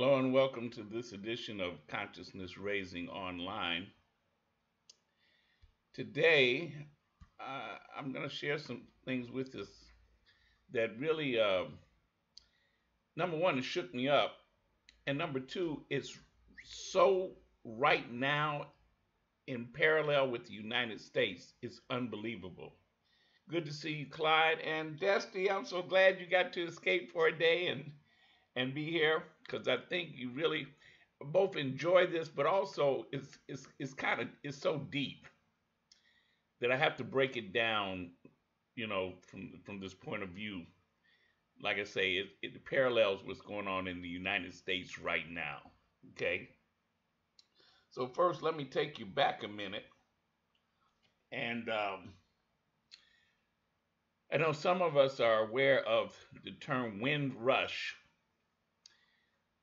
Hello and welcome to this edition of Consciousness Raising Online. Today, I'm going to share some things with us that really, number one, it shook me up, and number two, it's so right now in parallel with the United States. It's unbelievable. Good to see you, Clyde and Dusty. I'm so glad you got to escape for a day and be here because I think you really both enjoy this, but also it's so deep that I have to break it down, from this point of view. Like I say, it parallels what's going on in the United States right now. Okay, so first let me take you back a minute, and I know some of us are aware of the term Windrush,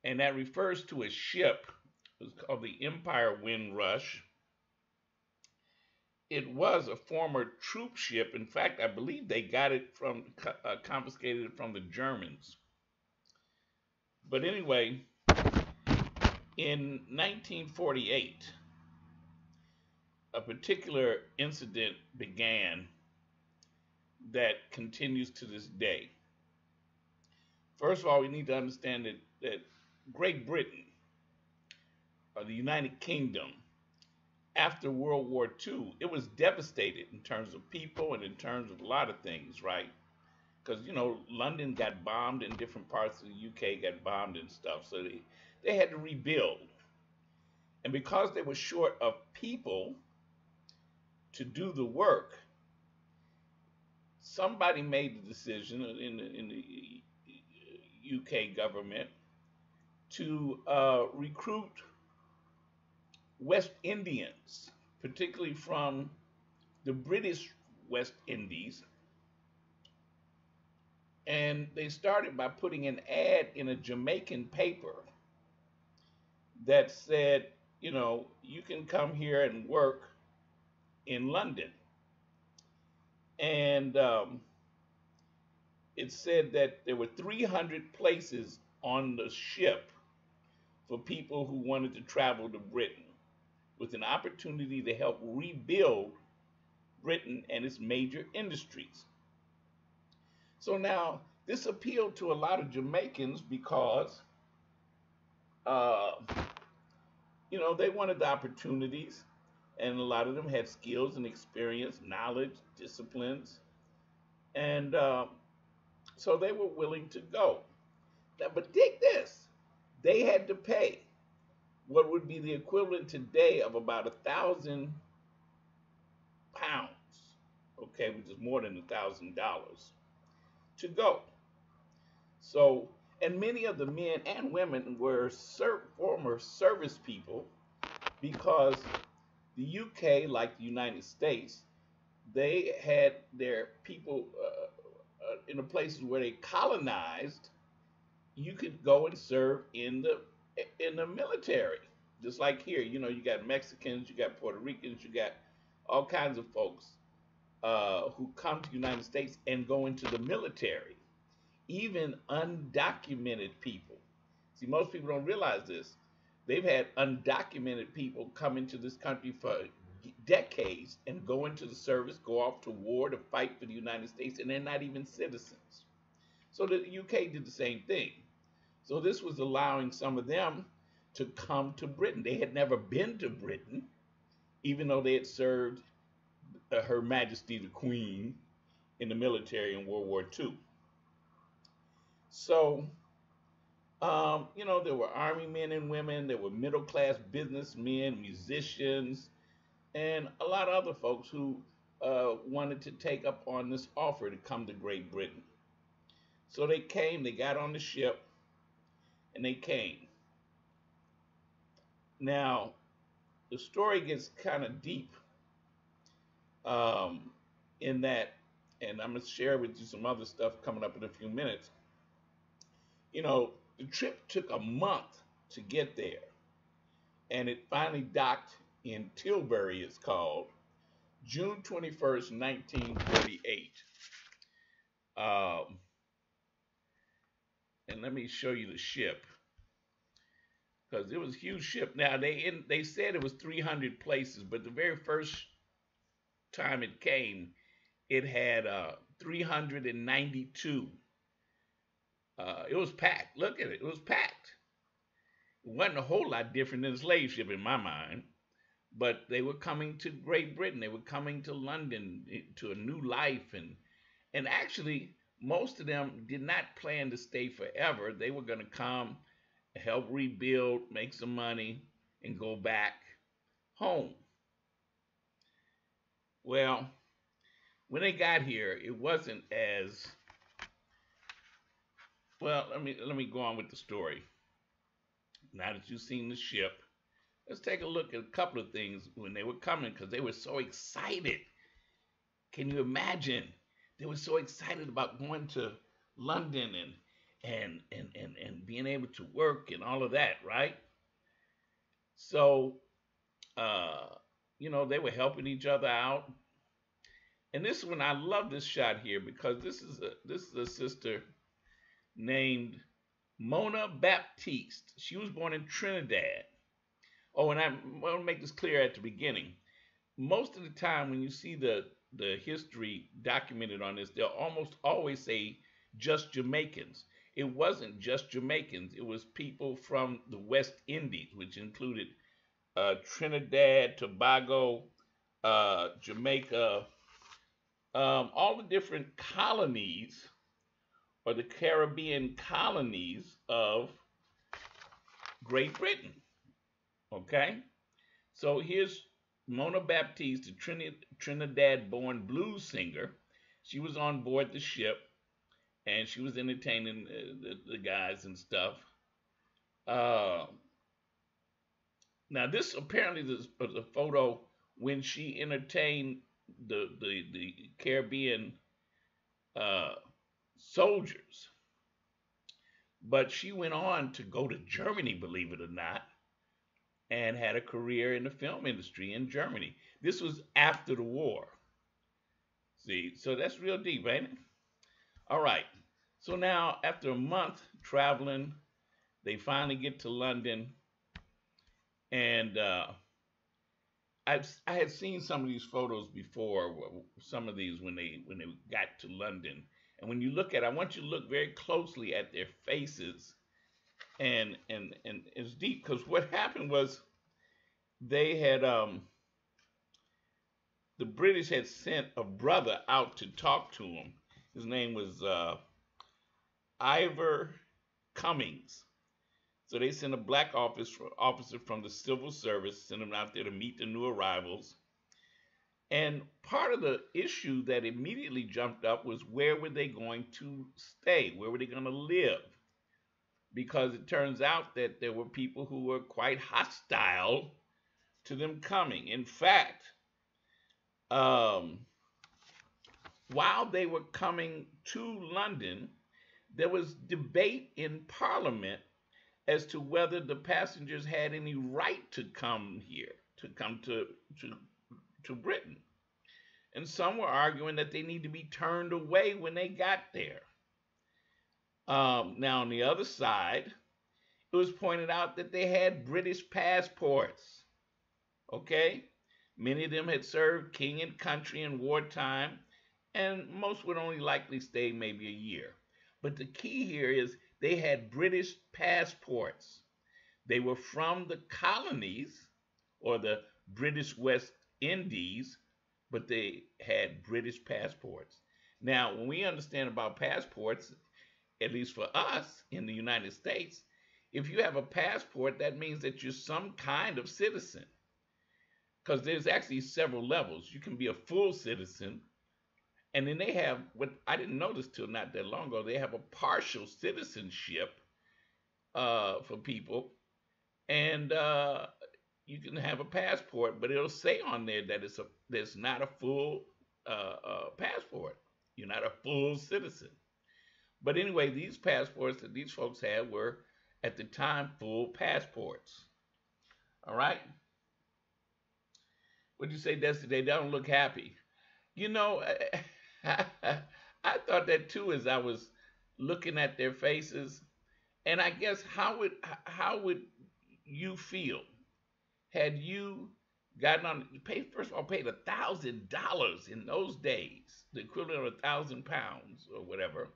and that refers to a ship. It was called the Empire Windrush. It was a former troop ship. In fact, I believe they got it from confiscated it from the Germans. But anyway, in 1948, a particular incident began that continues to this day. First of all, we need to understand that Great Britain, or the United Kingdom, after World War II, it was devastated in terms of people and in terms of a lot of things, right? Because, London got bombed and different parts of the UK got bombed and stuff. So they had to rebuild. And because they were short of people to do the work, somebody made the decision in the UK government to recruit West Indians, particularly from the British West Indies. And they started by putting an ad in a Jamaican paper that said, you can come here and work in London. And it said that there were 300 places on the ship for people who wanted to travel to Britain, with an opportunity to help rebuild Britain and its major industries. So now this appealed to a lot of Jamaicans because, they wanted the opportunities, and a lot of them had skills and experience, knowledge, disciplines, and so they were willing to go. Now, but dig this, they had to pay what would be the equivalent today of about £1,000, okay, which is more than $1,000 to go. So, and many of the men and women were former service people, because the UK, like the United States, they had their people in the places where they colonized. You could go and serve in the military, just like here. You got Mexicans, you got Puerto Ricans, you got all kinds of folks who come to the United States and go into the military, even undocumented people. See, most people don't realize this. They've had undocumented people come into this country for decades and go into the service, go off to war to fight for the United States, and they're not even citizens. So the UK did the same thing. So this was allowing some of them to come to Britain. They had never been to Britain, even though they had served Her Majesty the Queen in the military in World War II. So, there were army men and women, there were middle class businessmen, musicians, and a lot of other folks who wanted to take up on this offer to come to Great Britain. So they came, they got on the ship, and they came. Now, the story gets kind of deep in that, and I'm going to share with you some other stuff coming up in a few minutes. The trip took a month to get there, and it finally docked in Tilbury, it's called, June 21st, 1948. And let me show you the ship. because it was a huge ship. Now they said it was 300 places, but the very first time it came, it had 392. It was packed. Look at it. It was packed. It wasn't a whole lot different than a slave ship in my mind, but they were coming to Great Britain. They were coming to London to a new life, and actually most of them did not plan to stay forever. They were going to come, help rebuild, make some money, and go back home. Well, when they got here, it wasn't as well. Let me go on with the story. Now that you've seen the ship, let's take a look at a couple of things when they were coming because they were so excited. Can you imagine? They were so excited about going to London and being able to work and all of that, right? So, uh, they were helping each other out. And this one, I love this shot here because this is a sister named Mona Baptiste. She was born in Trinidad. Oh, and I want to make this clear at the beginning. Most of the time when you see the history documented on this, they'll almost always say just Jamaicans. It wasn't just Jamaicans. It was people from the West Indies, which included Trinidad, Tobago, Jamaica, all the different colonies or the Caribbean colonies of Great Britain. Okay? So here's Mona Baptiste, a Trinidad-born blues singer. She was on board the ship, and she was entertaining the guys and stuff. Now, this apparently was a photo when she entertained the Caribbean soldiers. But she went on to go to Germany, believe it or not, and had a career in the film industry in Germany. This was after the war. See, so that's real deep, ain't it? All right. So now, after a month traveling, they finally get to London, and I had seen some of these photos before. Some of these when they got to London, and when you look at, I want you to look very closely at their faces, and it's deep because what happened was they had the British had sent a brother out to talk to him. His name was Ivor Cummings. So they sent a black officer from the civil service, sent him out there to meet the new arrivals. And part of the issue that immediately jumped up was where were they going to stay? Where were they going to live? Because it turns out that there were people who were quite hostile to them coming. In fact, while they were coming to London, there was debate in Parliament as to whether the passengers had any right to come here, to come to Britain. And some were arguing that they need to be turned away when they got there. Now, on the other side, it was pointed out that they had British passports. Okay? Many of them had served king and country in wartime, and most would only likely stay maybe a year. But the key here is they had British passports. They were from the colonies or the British West Indies, but they had British passports. Now, when we understand about passports, at least for us in the United States, if you have a passport, that means that you're some kind of citizen. Because there's actually several levels. You can be a full citizen, and then they have what I didn't notice till not that long ago. They have a partial citizenship for people, and you can have a passport, but it'll say on there that it's not a full passport. You're not a full citizen. But anyway, these passports that these folks had were at the time full passports. All right. What'd you say, Desi? They don't look happy. You know, I thought that too as I was looking at their faces, and I guess how would you feel had you gotten on, first of all, paid $1,000 in those days, the equivalent of £1,000 or whatever,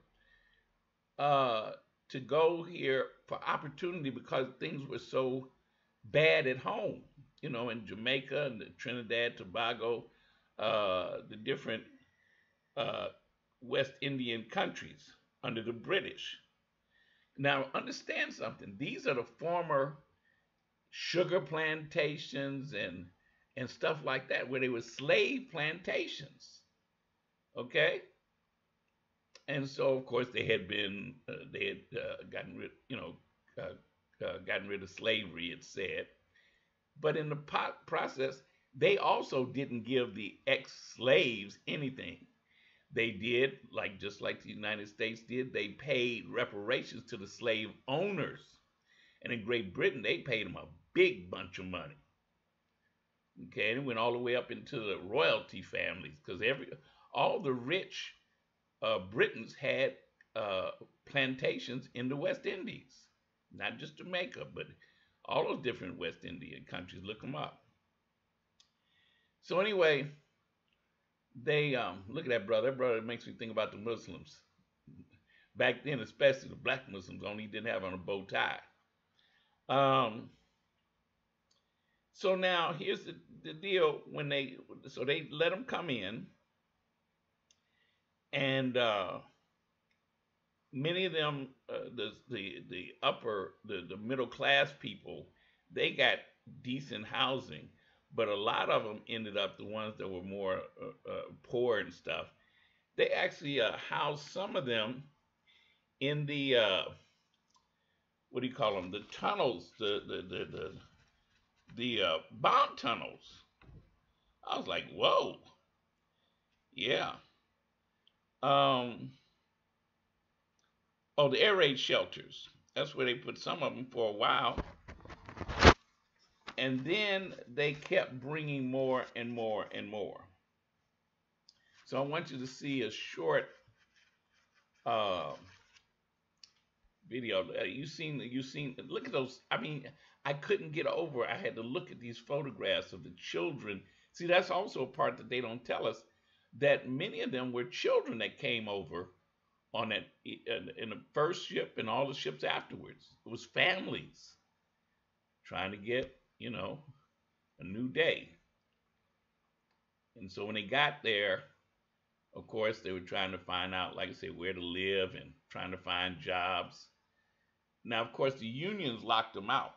uh, to go here for opportunity because things were so bad at home, in Jamaica and the Trinidad, Tobago, the different uh, West Indian countries under the British. Now, understand something. These are the former sugar plantations and stuff like that, where they were slave plantations. Okay, and so of course they had gotten rid, gotten rid of slavery. It said, but in the process, they also didn't give the ex-slaves anything. They did, just like the United States did, they paid reparations to the slave owners. And in Great Britain, they paid them a big bunch of money. Okay, and it went all the way up into the royalty families, because all the rich Britons had plantations in the West Indies, not just Jamaica, but all those different West Indian countries. Look them up. So anyway, they look at that brother. That brother makes me think about the Muslims back then, especially the black Muslims. Only didn't have on a bow tie. So now here's the deal. So they let them come in, and many of them, the middle class people, they got decent housing, but a lot of them ended up, the ones that were more poor and stuff, they actually housed some of them in the what do you call them? The tunnels, the bomb tunnels. I was like, whoa, yeah. Oh, the air raid shelters. That's where they put some of them for a while. And then they kept bringing more and more and more. So I want you to see a short video. You seen, look at those. I mean, I couldn't get over. I had to look at these photographs of the children. See, that's also a part that they don't tell us, that many of them were children that came over on that, in the first ship and all the ships afterwards. It was families trying to get, a new day. And so when they got there, of course, they were trying to find out, like I said, where to live and trying to find jobs. Now, of course, the unions locked them out.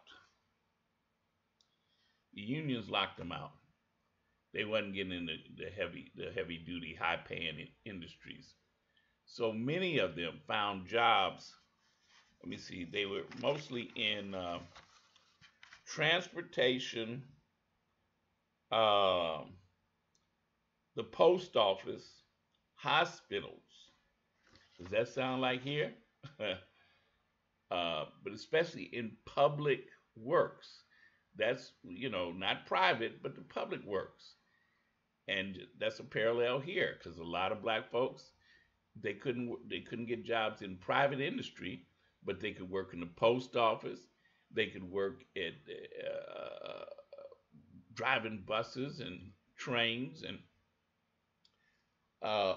The unions locked them out. They wasn't getting into the heavy duty, high paying industries. So many of them found jobs. Let me see. They were mostly in transportation, the post office, hospitals. Does that sound like here? But especially in public works. That's, not private, but the public works. And that's a parallel here, because a lot of black folks, they couldn't get jobs in private industry, but they could work in the post office. They could work at driving buses and trains, and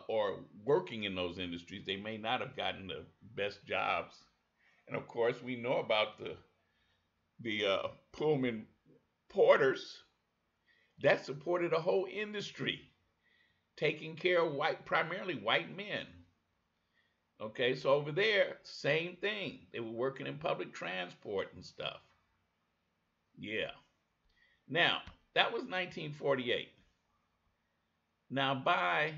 or working in those industries. They may not have gotten the best jobs. And of course, we know about the Pullman porters that supported a whole industry, taking care of primarily white men. Okay, so over there, same thing. They were working in public transport and stuff. Yeah. Now, that was 1948. Now, by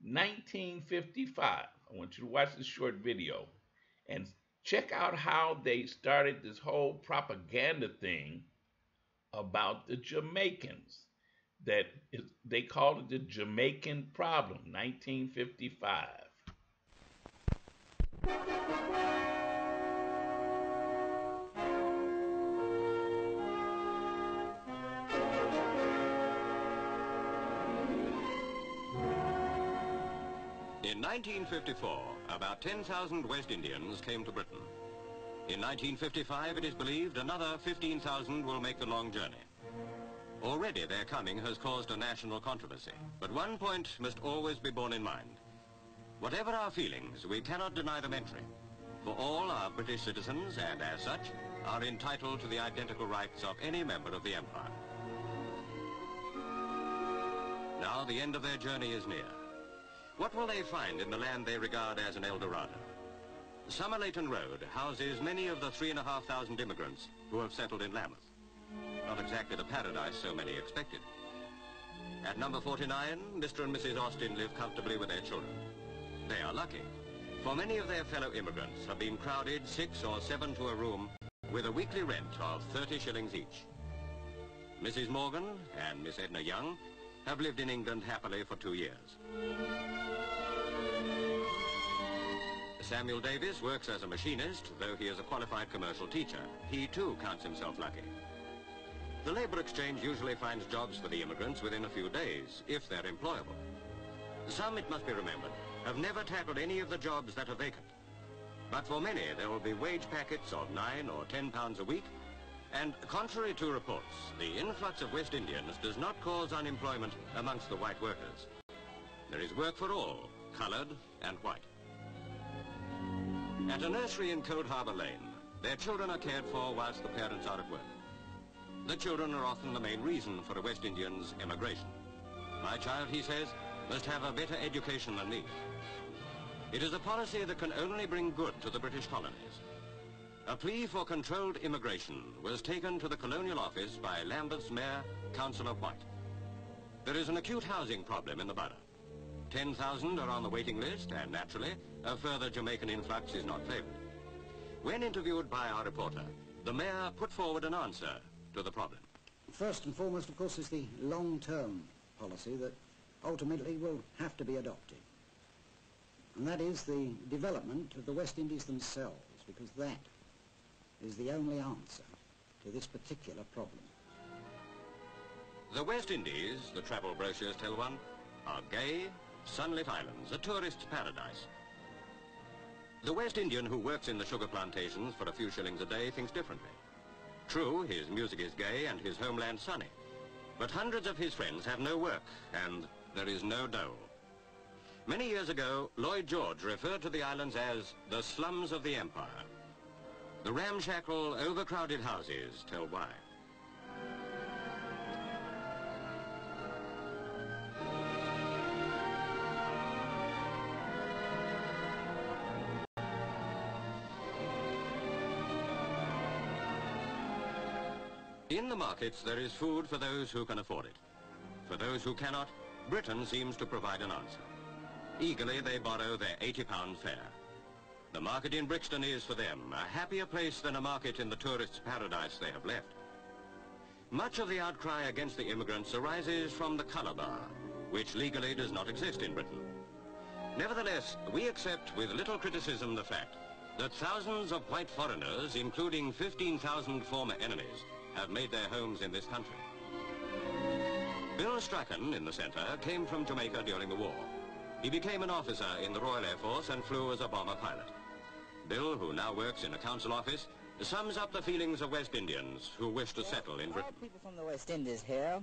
1955, I want you to watch this short video and check out how they started this whole propaganda thing about the Jamaicans. They called it the Jamaican problem, 1955. In 1954, about 10,000 West Indians came to Britain. In 1955, it is believed another 15,000 will make the long journey. Already their coming has caused a national controversy. But one point must always be borne in mind. Whatever our feelings, we cannot deny them entry. For all are British citizens and, as such, are entitled to the identical rights of any member of the Empire. Now the end of their journey is near. What will they find in the land they regard as an El Dorado? Somerleyton Road houses many of the 3,500 immigrants who have settled in Lambeth. Not exactly the paradise so many expected. At number 49, Mr. and Mrs. Austin live comfortably with their children. They are lucky, for many of their fellow immigrants have been crowded 6 or 7 to a room with a weekly rent of 30 shillings each. Mrs. Morgan and Miss Edna Young have lived in England happily for 2 years. Samuel Davis works as a machinist, though he is a qualified commercial teacher. He too counts himself lucky. The labour exchange usually finds jobs for the immigrants within a few days, if they're employable. Some, it must be remembered, have never tackled any of the jobs that are vacant. But for many, there will be wage packets of £9 or £10 a week, and contrary to reports, the influx of West Indians does not cause unemployment amongst the white workers. There is work for all, coloured and white. At a nursery in Cold Harbour Lane, their children are cared for whilst the parents are at work. The children are often the main reason for a West Indian's emigration. My child, he says, must have a better education than me. It is a policy that can only bring good to the British colonies. A plea for controlled immigration was taken to the Colonial Office by Lambeth's Mayor, Councillor White. There is an acute housing problem in the borough. 10,000 are on the waiting list, and naturally, a further Jamaican influx is not favoured. When interviewed by our reporter, the Mayor put forward an answer to the problem. First and foremost, of course, is the long-term policy that ultimately will have to be adopted. And that is the development of the West Indies themselves, because that is the only answer to this particular problem. The West Indies, the travel brochures tell one, are gay, sunlit islands, a tourist's paradise. The West Indian who works in the sugar plantations for a few shillings a day thinks differently. True, his music is gay and his homeland sunny, but hundreds of his friends have no work and there is no dough. Many years ago, Lloyd George referred to the islands as the slums of the empire. The ramshackle, overcrowded houses tell why. In the markets, there is food for those who can afford it. For those who cannot, Britain seems to provide an answer. Eagerly, they borrow their £80 fare. The market in Brixton is, for them, a happier place than a market in the tourist's paradise they have left. Much of the outcry against the immigrants arises from the colour bar, which legally does not exist in Britain. Nevertheless, we accept with little criticism the fact that thousands of white foreigners, including 15,000 former enemies, have made their homes in this country. Bill Strachan, in the centre, came from Jamaica during the war. He became an officer in the Royal Air Force and flew as a bomber pilot. Bill, who now works in a council office, sums up the feelings of West Indians who wish to settle in Britain. Our people from the West Indies here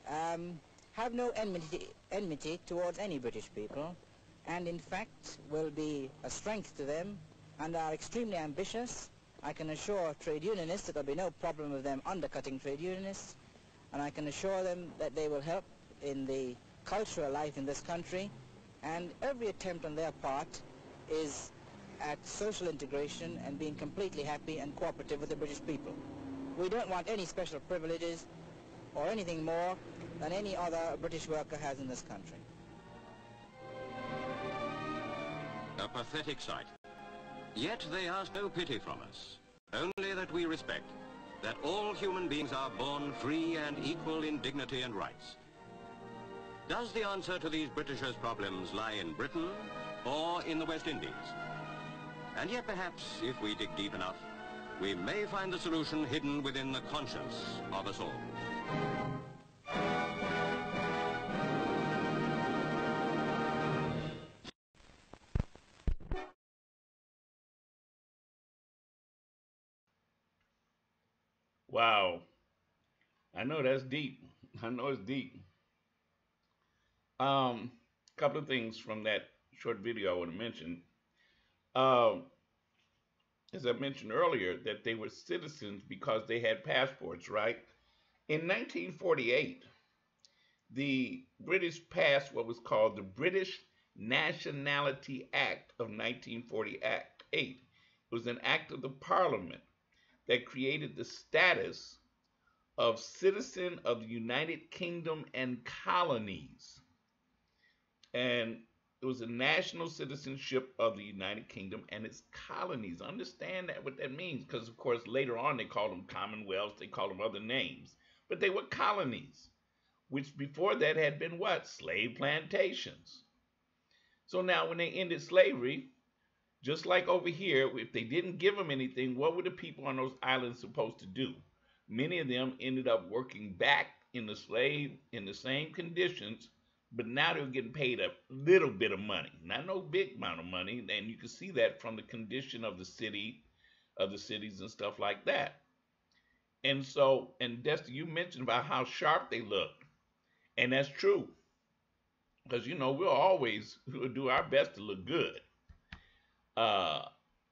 have no enmity towards any British people, and in fact will be a strength to them and are extremely ambitious. I can assure trade unionists that there will be no problem of them undercutting trade unionists, and I can assure them that they will help in the cultural life in this country, and every attempt on their part is at social integration and being completely happy and cooperative with the British people. We don't want any special privileges or anything more than any other British worker has in this country. A pathetic sight. Yet they ask no pity from us, only that we respect that all human beings are born free and equal in dignity and rights. Does the answer to these Britishers' problems lie in Britain or in the West Indies? And yet perhaps, if we dig deep enough, we may find the solution hidden within the conscience of us all. Wow. I know that's deep. I know it's deep. Couple of things from that short video I want to mention. Um, as I mentioned earlier, that they were citizens because they had passports, right? In 1948, the British passed what was called the British Nationality Act of 1948. It was an act of the Parliament that created the status of citizen of the United Kingdom and colonies. And it was a national citizenship of the United Kingdom and its colonies. Understand that what that means, because of course later on they called them commonwealths, they called them other names, but they were colonies, which before that had been what? Slave plantations. So now when they ended slavery, just like over here, if they didn't give them anything, what were the people on those islands supposed to do? Many of them ended up working back in the same conditions, but now they were getting paid a little bit of money, not no big amount of money, and you can see that from the condition of the cities and stuff like that. And so, and Desta, you mentioned about how sharp they look, and that's true, because we'll always do our best to look good. Uh,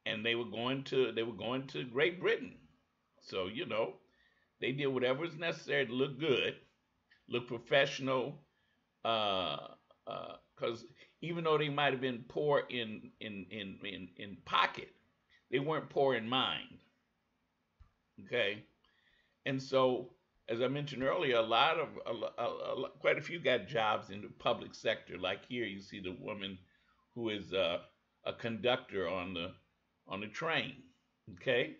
and they were going to Great Britain, so they did whatever was necessary to look good, look professional, because even though they might have been poor in pocket, they weren't poor in mind. Okay, and so as I mentioned earlier, quite a few got jobs in the public sector. Like here, you see the woman who is a conductor on the train. Okay,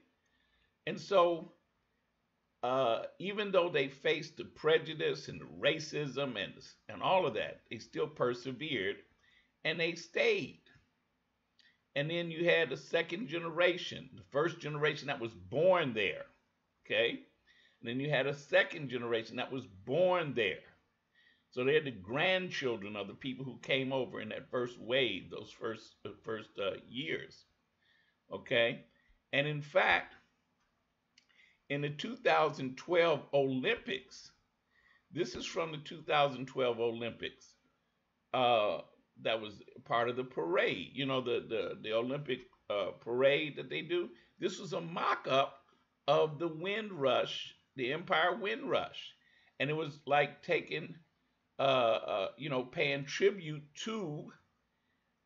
and so even though they faced the prejudice and the racism and all of that, they still persevered and they stayed. And then you had the second generation, the first generation that was born there, okay? And then you had a second generation that was born there. So they're the grandchildren of the people who came over in that first wave, those first years, okay? And in fact, in the 2012 Olympics, this is from the 2012 Olympics, that was part of the parade, the Olympic parade that they do. This was a mock-up of the Windrush, the Empire Windrush. And it was like taking, paying tribute to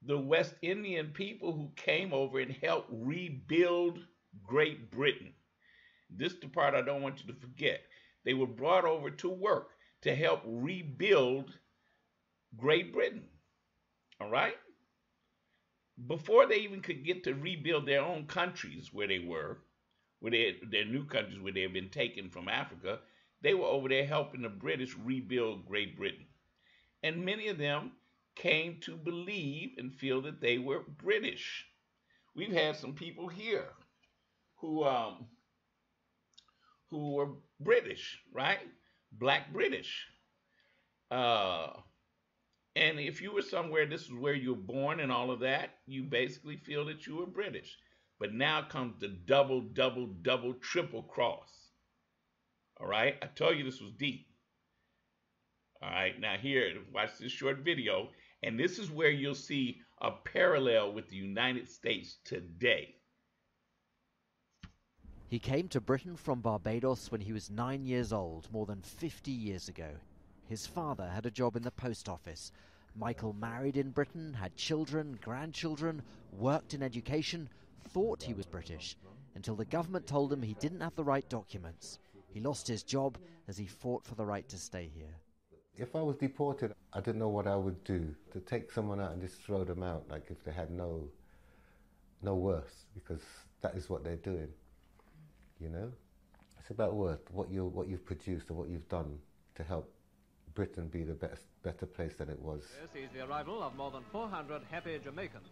the West Indian people who came over and helped rebuild Great Britain. This is the part I don't want you to forget. They were brought over to work to help rebuild Great Britain. All right? Before they even could get to rebuild their own countries where they were, their new countries where they had been taken from Africa, they were over there helping the British rebuild Great Britain. And many of them came to believe and feel that they were British. We've had some people here who were British, right? Black British. And if you were somewhere, this is where you were born and all of that, you basically feel that you were British. But now comes the double, triple cross. All right? I told you this was deep. All right, now here, watch this short video, and this is where you'll see a parallel with the United States today. He came to Britain from Barbados when he was 9 years old, more than 50 years ago. His father had a job in the post office. Michael married in Britain, had children, grandchildren, worked in education, thought he was British, until the government told him he didn't have the right documents. He lost his job as he fought for the right to stay here. If I was deported, I didn't know what I would do. To take someone out and just throw them out, like if they had no worth, because that is what they're doing. It's about worth, what you've produced and what you've done to help Britain be the better place than it was. This is the arrival of more than 400 happy Jamaicans.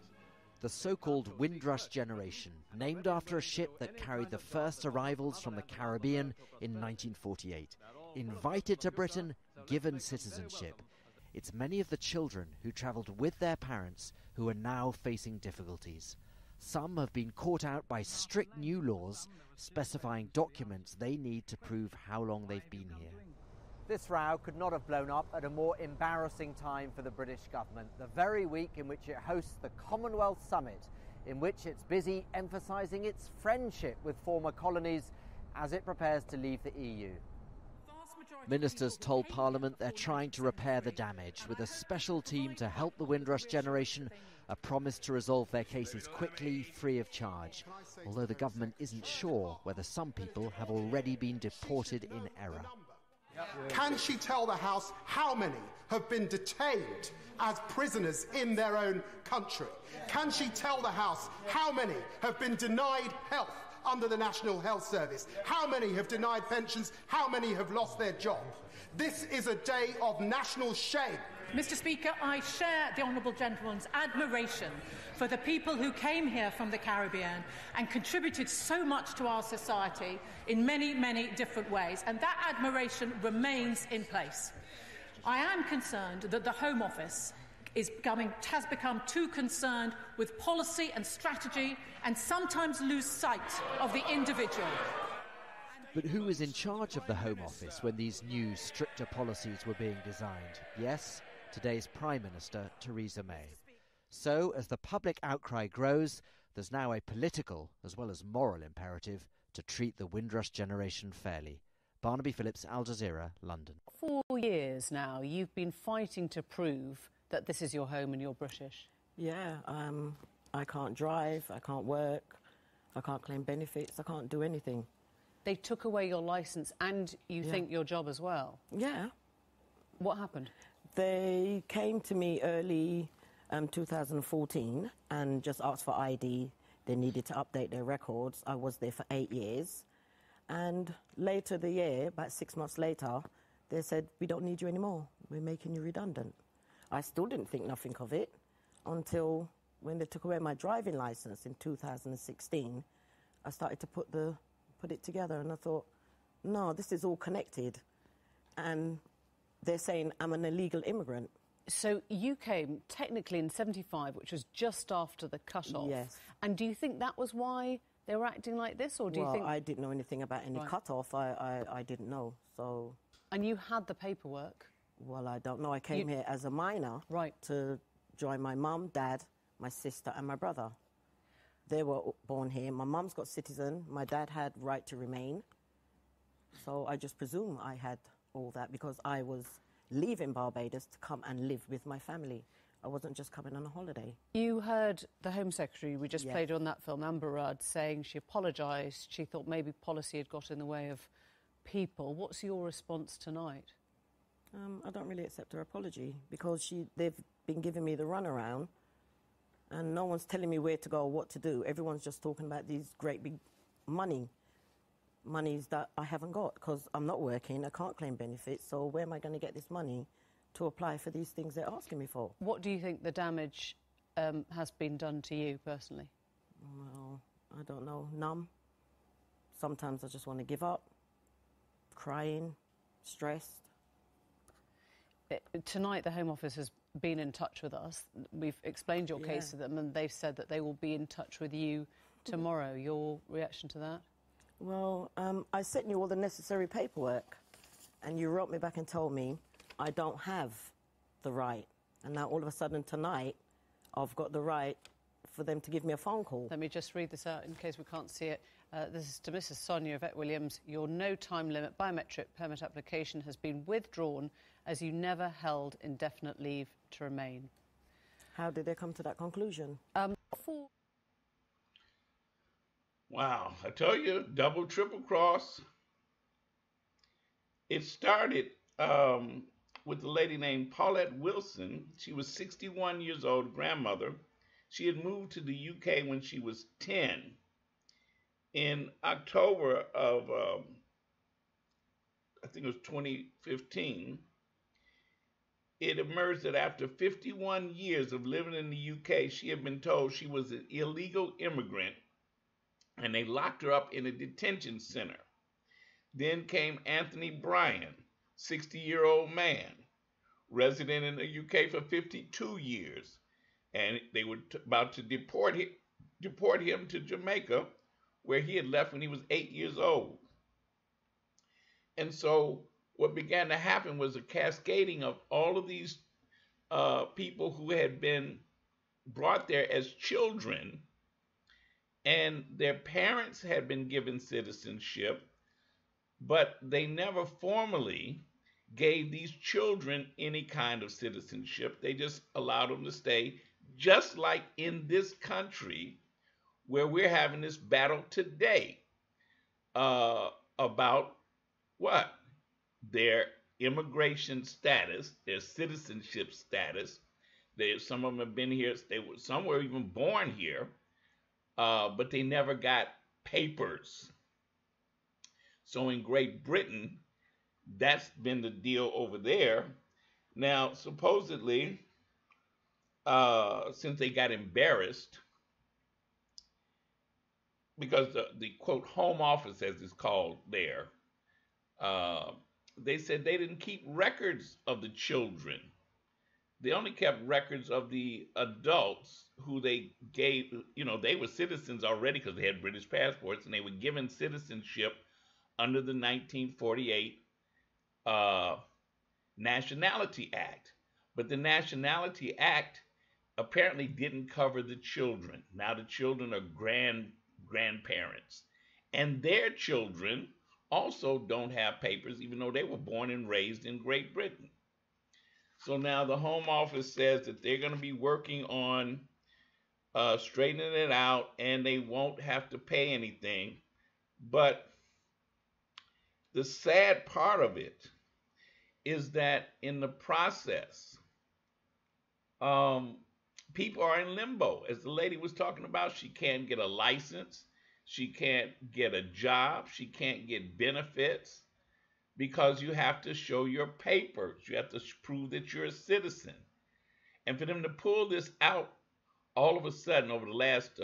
The so-called Windrush Generation, named after a ship that carried the first arrivals from the Caribbean in 1948, invited to Britain, given citizenship. It's many of the children who travelled with their parents who are now facing difficulties. Some have been caught out by strict new laws specifying documents they need to prove how long they've been here. This row could not have blown up at a more embarrassing time for the British government, the very week in which it hosts the Commonwealth Summit, in which it's busy emphasising its friendship with former colonies as it prepares to leave the EU. Ministers told Parliament they're trying to repair the damage with a special team to help the Windrush Generation, a promise to resolve their cases quickly, free of charge, although the government isn't sure whether some people have already been deported in error. Can she tell the House how many have been detained as prisoners in their own country? Can she tell the House how many have been denied health under the National Health Service? How many have denied pensions? How many have lost their job? This is a day of national shame. Mr. Speaker, I share the Honourable Gentleman's admiration for the people who came here from the Caribbean and contributed so much to our society in many, many different ways, and that admiration remains in place. I am concerned that the Home Office has become too concerned with policy and strategy and sometimes lose sight of the individual. But who was in charge of the Home Office when these new, stricter policies were being designed? Yes, today's Prime Minister, Theresa May. So, as the public outcry grows, there's now a political as well as moral imperative to treat the Windrush Generation fairly. Barnaby Phillips, Al Jazeera, London. 4 years now, you've been fighting to prove that this is your home and you're British. Yeah, I can't drive, I can't work, I can't claim benefits, I can't do anything. They took away your licence and you think your job as well? Yeah. What happened? They came to me early 2014 and just asked for ID. They needed to update their records. I was there for 8 years. And later the year, about 6 months later, they said, we don't need you anymore. We're making you redundant. I still didn't think nothing of it until when they took away my driving licence in 2016, I started to put it together and I thought, no, this is all connected. And they're saying I'm an illegal immigrant. So you came technically in 75, which was just after the cut-off. Yes. And do you think that was why they were acting like this, or do you think... Well, I didn't know anything about any cut-off. I didn't know, so... And you had the paperwork? Well, I don't know. I came here as a minor to join my mum, dad, my sister and my brother. They were born here. My mum's got citizen. My dad had right to remain. So I just presume I had all that because I was leaving Barbados to come and live with my family. I wasn't just coming on a holiday. You heard the Home Secretary, we just played on that film, Amber Rudd, saying she apologised. She thought maybe policy had got in the way of people. What's your response tonight? I don't really accept her apology because they've been giving me the runaround and no one's telling me where to go or what to do. Everyone's just talking about these great big monies that I haven't got because I'm not working, I can't claim benefits, so where am I going to get this money to apply for these things they're asking me for? What do you think the damage has been done to you personally? Well, I don't know, numb. Sometimes I just want to give up, crying, stressed. Tonight the Home Office has been in touch with us. We've explained your case to them and they've said that they will be in touch with you tomorrow. Your reaction to that? Well, I sent you all the necessary paperwork and you wrote me back and told me I don't have the right. And now all of a sudden tonight I've got the right for them to give me a phone call. Let me just read this out in case we can't see it. This is to Mrs Sonia Yvette Williams. Your no time limit biometric permit application has been withdrawn as you never held indefinite leave to remain. How did they come to that conclusion? Wow, I tell you, double, triple cross. It started with a lady named Paulette Wilson. She was 61 years old, grandmother. She had moved to the UK when she was 10. In October of, I think it was 2015, it emerged that after 51 years of living in the UK, she had been told she was an illegal immigrant, and they locked her up in a detention center. Then came Anthony Bryan, 60-year-old man, resident in the UK for 52 years, and they were about to deport deport him to Jamaica, where he had left when he was 8 years old. And so what began to happen was a cascading of all of these people who had been brought there as children, and their parents had been given citizenship, but they never formally gave these children any kind of citizenship. They just allowed them to stay, just like in this country where we're having this battle today about what? Their immigration status, their citizenship status. Some of them have been here, some were even born here, but they never got papers. So in Great Britain, that's been the deal over there. Now, supposedly, since they got embarrassed, because the quote home office, as it's called there, they said they didn't keep records of the children. They only kept records of the adults who they gave, they were citizens already because they had British passports, and they were given citizenship under the 1948 Nationality Act. But the Nationality Act apparently didn't cover the children. Now the children are grandparents, and their children also don't have papers, even though they were born and raised in Great Britain. So now the Home Office says that they're going to be working on straightening it out, and they won't have to pay anything. But the sad part of it is that in the process, people are in limbo. As the lady was talking about, she can't get a license. She can't get a job. She can't get benefits because you have to show your papers. You have to prove that you're a citizen. And for them to pull this out all of a sudden over the last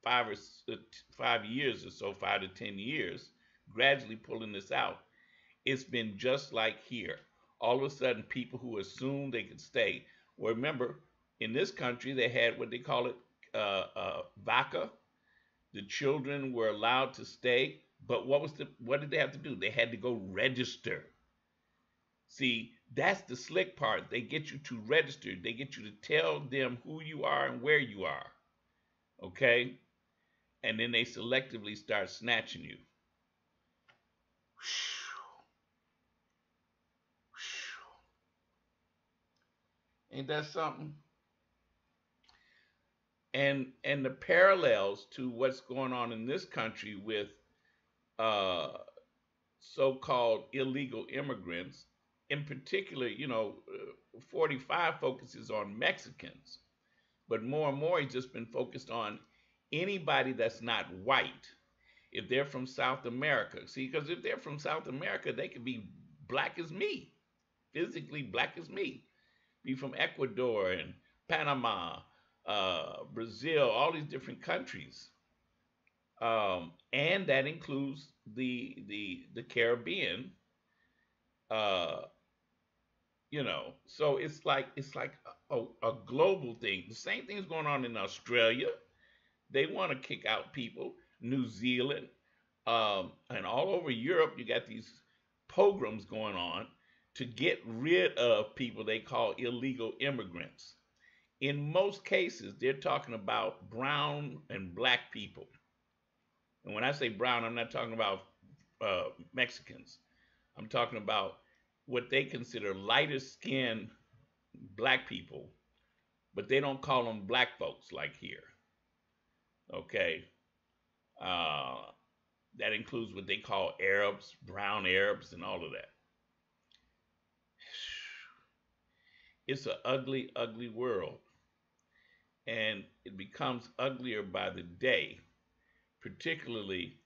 5 years or so, 5 to 10 years, gradually pulling this out, it's been just like here. All of a sudden, people who assumed they could stay. Well, remember, in this country, they had what they call it VACA. The children were allowed to stay, but what did they have to do? They had to go register. See, that's the slick part. They get you to register. They get you to tell them who you are and where you are. Okay? And then they selectively start snatching you. Ain't that something? And the parallels to what's going on in this country with so-called illegal immigrants, in particular, 45 focuses on Mexicans, but more and more he's just been focused on anybody that's not white. If they're from South America, see, because if they're from South America, they could be black as me, physically black as me, be from Ecuador and Panama, Brazil, all these different countries, and that includes the Caribbean. So it's like a global thing. The same thing is going on in Australia. They want to kick out people. New Zealand, and all over Europe, you got these pogroms going on to get rid of people they call illegal immigrants. In most cases, they're talking about brown and black people. And when I say brown, I'm not talking about Mexicans. I'm talking about what they consider lighter skinned black people, but they don't call them black folks like here. Okay? That includes what they call Arabs, brown Arabs, and all of that. It's an ugly, ugly world. And it becomes uglier by the day, particularly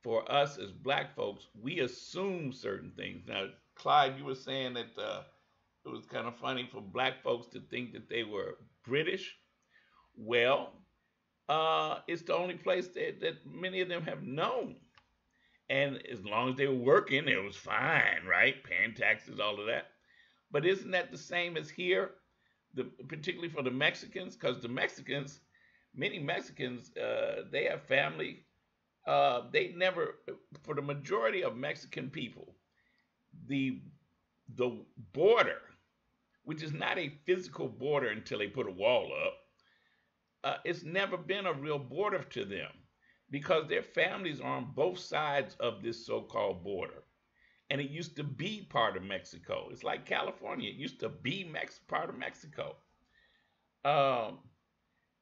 for us as black folks. We assume certain things. Now, Clyde, you were saying that it was kind of funny for black folks to think that they were British. Well, it's the only place that many of them have known. And as long as they were working, it was fine, right? Paying taxes, all of that. But isn't that the same as here? Particularly for the Mexicans, because the Mexicans, Many Mexicans, they have family. They never, for the majority of Mexican people, the the border, which is not a physical border until they put a wall up, it's never been a real border to them because their families are on both sides of this so-called border. And it used to be part of Mexico. It's like California. It used to be part of Mexico. Um,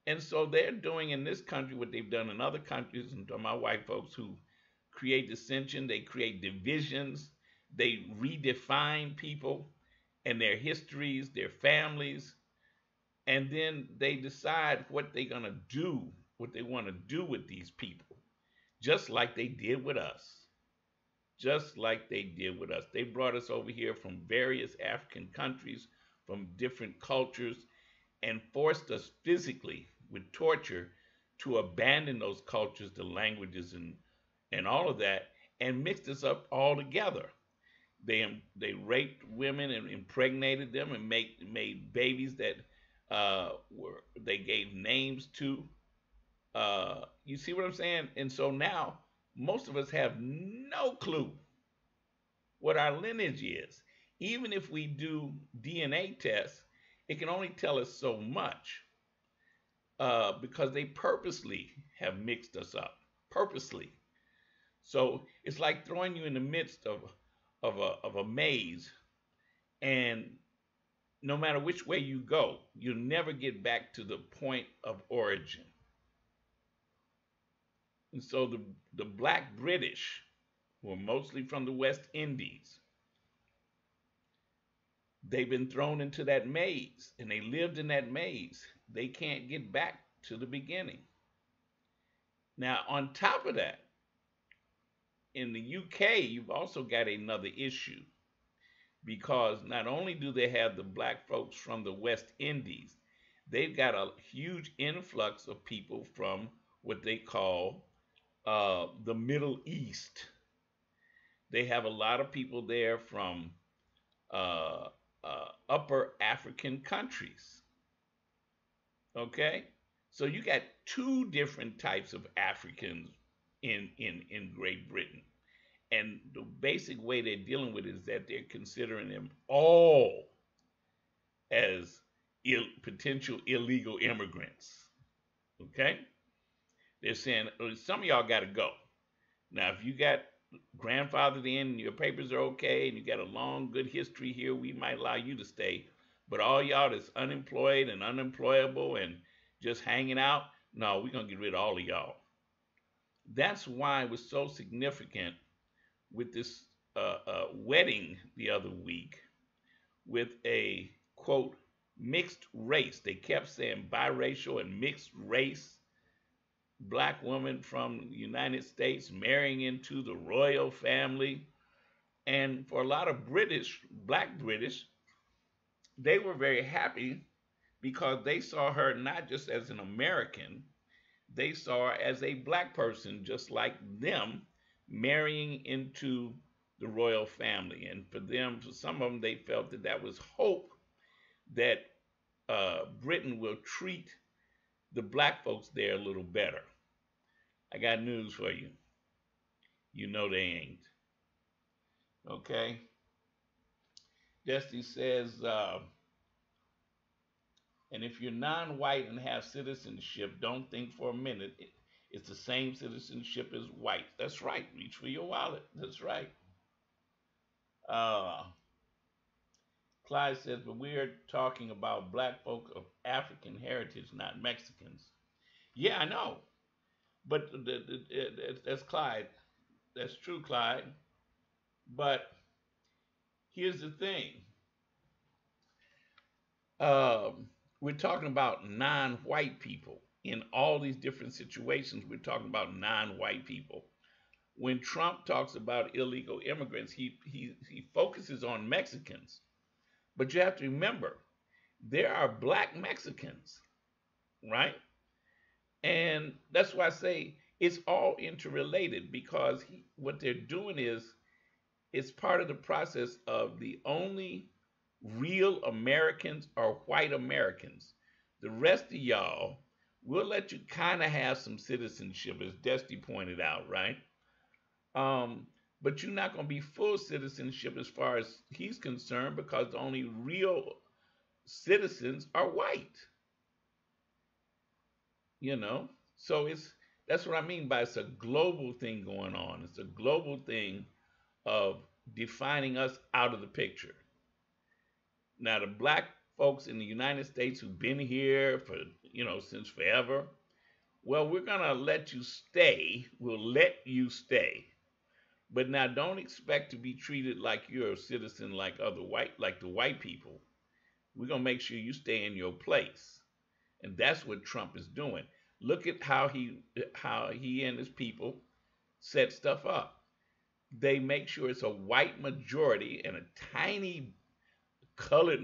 and so they're doing in this country what they've done in other countries, and to my white folks who create dissension, they create divisions, they redefine people and their histories, their families, and then they decide what they're going to do, what they want to do with these people, just like they did with us. Just like they did with us. They brought us over here from various African countries, from different cultures, and forced us physically with torture to abandon those cultures, the languages, and all of that, and mixed us up all together. They raped women and impregnated them and made babies that they gave names to. You see what I'm saying? And so now most of us have no clue what our lineage is. Even if we do DNA tests, it can only tell us so much because they purposely have mixed us up, purposely. So it's like throwing you in the midst of a maze, and no matter which way you go, you'll never get back to the point of origin. And so the black British, who are mostly from the West Indies, they've been thrown into that maze, and they lived in that maze. They can't get back to the beginning. Now, on top of that, in the UK, you've also got another issue, because not only do they have the black folks from the West Indies, they've got a huge influx of people from what they call the Middle East. They have a lot of people there from upper African countries. Okay? So you got two different types of Africans in Great Britain. And the basic way they're dealing with it is that they're considering them all as potential illegal immigrants. Okay? They're saying, some of y'all got to go. Now, if you got grandfathered in and your papers are okay and you got a long, good history here, we might allow you to stay. But all y'all that's unemployed and unemployable and just hanging out, no, we're going to get rid of all of y'all. That's why it was so significant with this wedding the other week with a, quote, mixed race. They kept saying biracial and mixed race. Black woman from the United States marrying into the royal family. And for a lot of black British, they were very happy because they saw her not just as an American, they saw her as a black person just like them, marrying into the royal family. And for some of them, they felt that that was hope that Britain will treat the black folks there a little better. I got news for you. You know they ain't. Okay? Destiny says, and if you're non-white and have citizenship, don't think for a minute it's the same citizenship as white. That's right. Reach for your wallet. That's right. Clyde says, but we're talking about black folk of African heritage, not Mexicans. Yeah, I know. But that's Clyde. That's true, Clyde. But here's the thing. We're talking about non-white people. In all these different situations, we're talking about non-white people. When Trump talks about illegal immigrants, he focuses on Mexicans. But you have to remember, there are black Mexicans, right? And that's why I say it's all interrelated, because what they're doing is it's part of the process of the only real Americans are white Americans. The rest of y'all we'll let you kind of have some citizenship, as Dusty pointed out, right? Um, but you're not going to be full citizenship as far as he's concerned because the only real citizens are white, you know? So that's what I mean by it's a global thing going on. It's a global thing of defining us out of the picture. Now, the black folks in the United States who've been here for, since forever, well, we're going to let you stay. We'll let you stay. But now don't expect to be treated like you're a citizen like like the white people. We're going to make sure you stay in your place. And that's what Trump is doing. Look at how he and his people set stuff up. They make sure it's a white majority and a tiny colored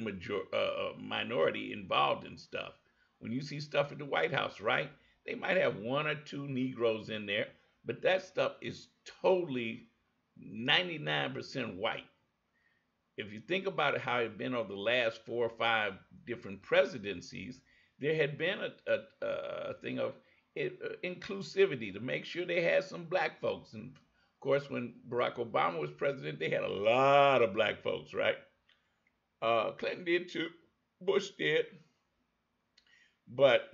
minority involved in stuff. When you see stuff at the White House, right? They might have one or two Negroes in there, but that stuff is totally 99% white. If you think about it, how it had been over the last 4 or 5 different presidencies, there had been a thing of inclusivity to make sure they had some black folks. And of course, when Barack Obama was president, they had a lot of black folks, right? Clinton did too. Bush did. But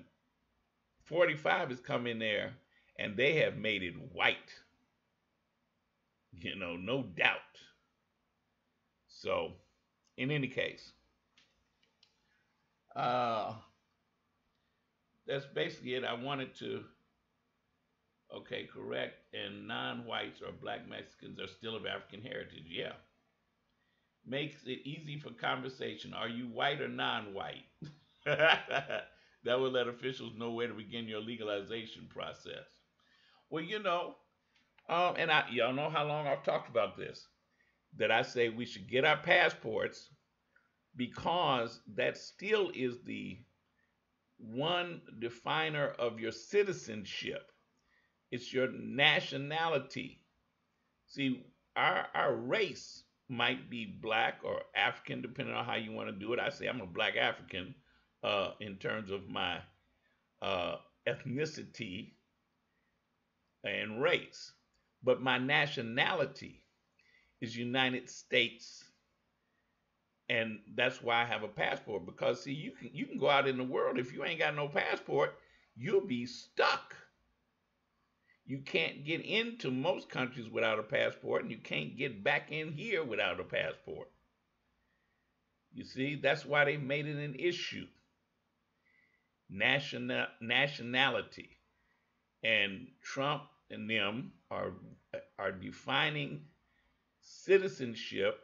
45 has come in there and they have made it white. No doubt. So, in any case, that's basically it. I wanted to, correct. And non-whites or black Mexicans are still of African heritage. Yeah. Makes it easy for conversation. Are you white or non-white? That will let officials know where to begin your legalization process. Well, and y'all know how long I've talked about this, that I say we should get our passports because that still is the one definer of your citizenship. It's your nationality. See, our race might be black or African, depending on how you want to do it. I say I'm a black African in terms of my ethnicity and race. But my nationality is United States. And that's why I have a passport. Because see, you can go out in the world. If you ain't got no passport, you'll be stuck. You can't get into most countries without a passport, and you can't get back in here without a passport. You see, that's why they made it an issue. Nationality. And Trump and them are defining citizenship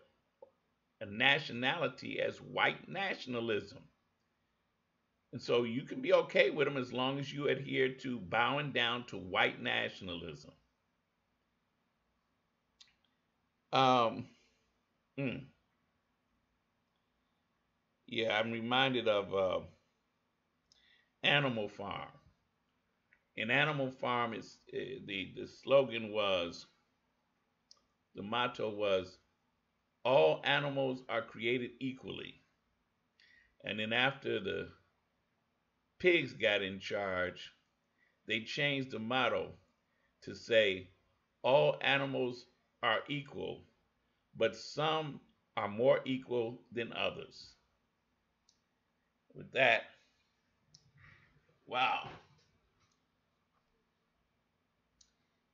and nationality as white nationalism. And so you can be okay with them as long as you adhere to bowing down to white nationalism. Yeah, I'm reminded of Animal Farm. In Animal Farm, the slogan was, the motto was, all animals are created equally. And then after the pigs got in charge, they changed the motto to say, all animals are equal, but some are more equal than others. With that, wow.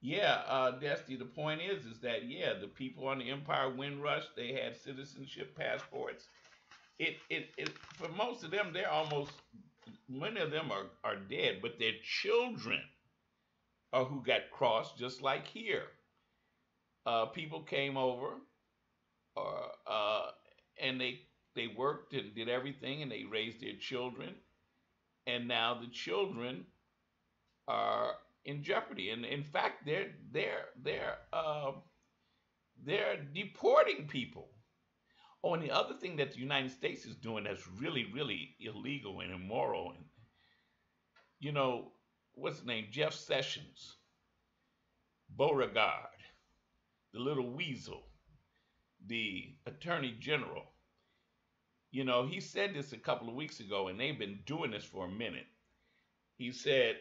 Yeah, Dusty, the point is that, yeah, the people on the Empire Windrush, they had citizenship passports. For most of them, many of them are dead, but their children are who got crossed, just like here. People came over, and they worked and did everything, and they raised their children, and now the children are in jeopardy. And in fact, they're deporting people. Oh, and the other thing that the United States is doing that's really, really illegal and immoral, and what's his name? Jeff Sessions, Beauregard, the little weasel, the Attorney General. He said this a couple of weeks ago, and they've been doing this for a minute. He said,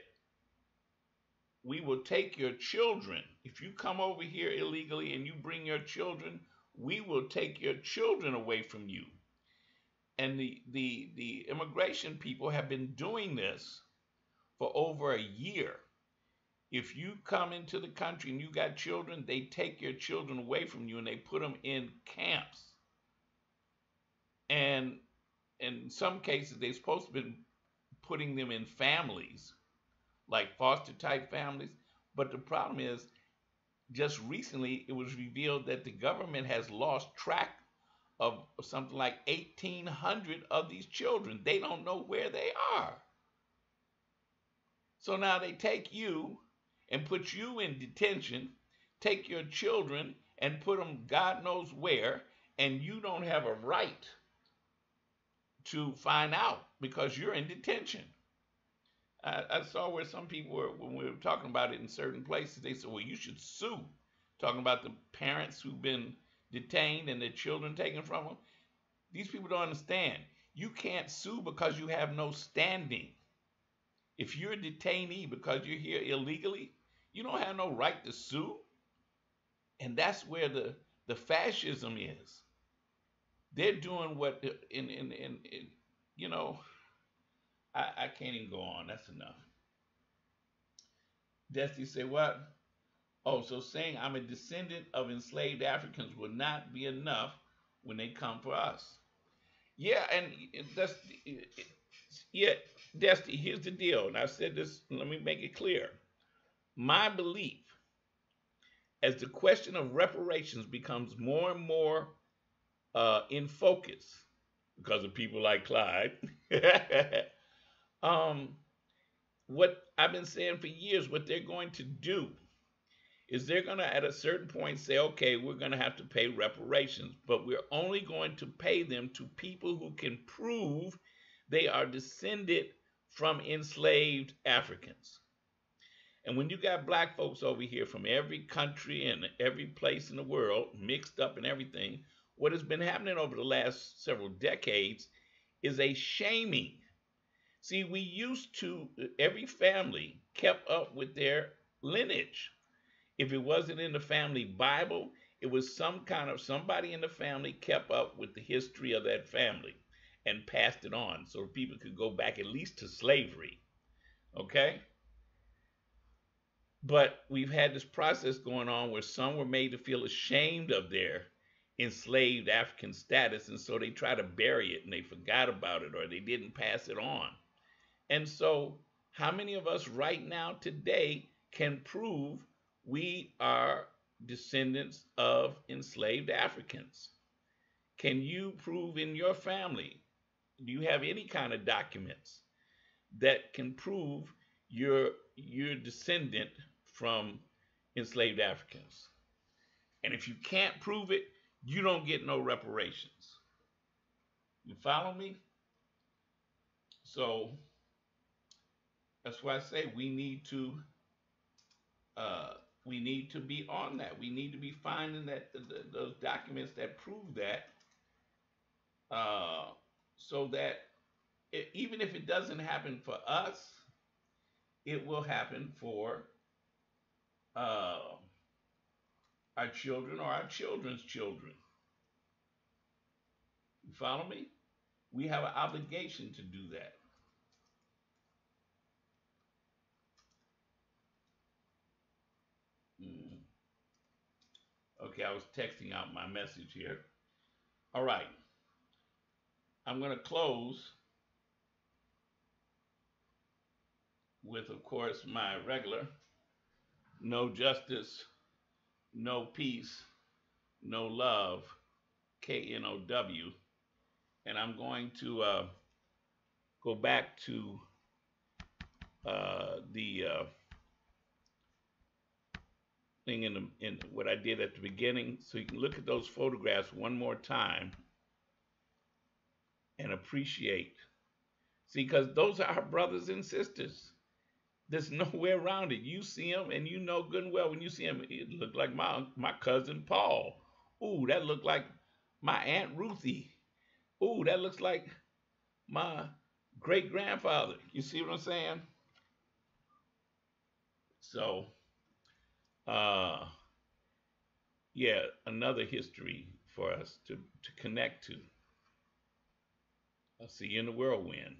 we will take your children. If you come over here illegally and you bring your children, we will take your children away from you. And the immigration people have been doing this for over a year. If you come into the country and you got children, they take your children away from you and they put them in camps. And in some cases, they're supposed to be putting them in families, like foster type families. But the problem is, just recently, it was revealed that the government has lost track of something like 1,800 of these children. They don't know where they are. So now they take you and put you in detention, take your children and put them God knows where, and you don't have a right to find out because you're in detention. I saw where some people were, when we were talking about it in certain places, they said, well, you should sue. Talking about the parents who've been detained and their children taken from them. These people don't understand. You can't sue because you have no standing. If you're a detainee because you're here illegally, you don't have no right to sue. And that's where the fascism is. They're doing what you know, I can't even go on. That's enough. Dusty said, what? Oh, so saying I'm a descendant of enslaved Africans will not be enough when they come for us. Yeah, and that's, yeah, Dusty, here's the deal. And I said this, let me make it clear. My belief, as the question of reparations becomes more and more in focus, because of people like Clyde, what I've been saying for years, what they're going to do is they're going to, at a certain point, say, okay, we're going to have to pay reparations, but we're only going to pay them to people who can prove they are descended from enslaved Africans. And when you got black folks over here from every country and every place in the world, mixed up and everything, what has been happening over the last several decades is a shaming. See, we used to, every family kept up with their lineage. If it wasn't in the family Bible, it was some kind of, somebody in the family kept up with the history of that family and passed it on so people could go back at least to slavery. Okay? But we've had this process going on where some were made to feel ashamed of their enslaved African status, and so they try to bury it and they forgot about it or they didn't pass it on. And so how many of us right now today can prove we are descendants of enslaved Africans? Can you prove in your family? Do you have any kind of documents that can prove you're descendant from enslaved Africans? And if you can't prove it, you don't get no reparations. You follow me? So that's why I say we need to be on that. We need to be finding that those documents that prove that, so that even if it doesn't happen for us, it will happen for our children or our children's children. You follow me? We have an obligation to do that. Okay, I was texting out my message here. All right. I'm going to close with, of course, my regular: no justice, no peace, no love, KNOW. And I'm going to go back to the thing in what I did at the beginning, so you can look at those photographs one more time and appreciate. See, because those are our brothers and sisters. There's no way around it. You see them, and you know good and well when you see them, it looked like my cousin Paul. Ooh, that looked like my Aunt Ruthie. Ooh, that looks like my great-grandfather. You see what I'm saying? So, uh, yeah, another history for us to connect to. I'll see you in the whirlwind.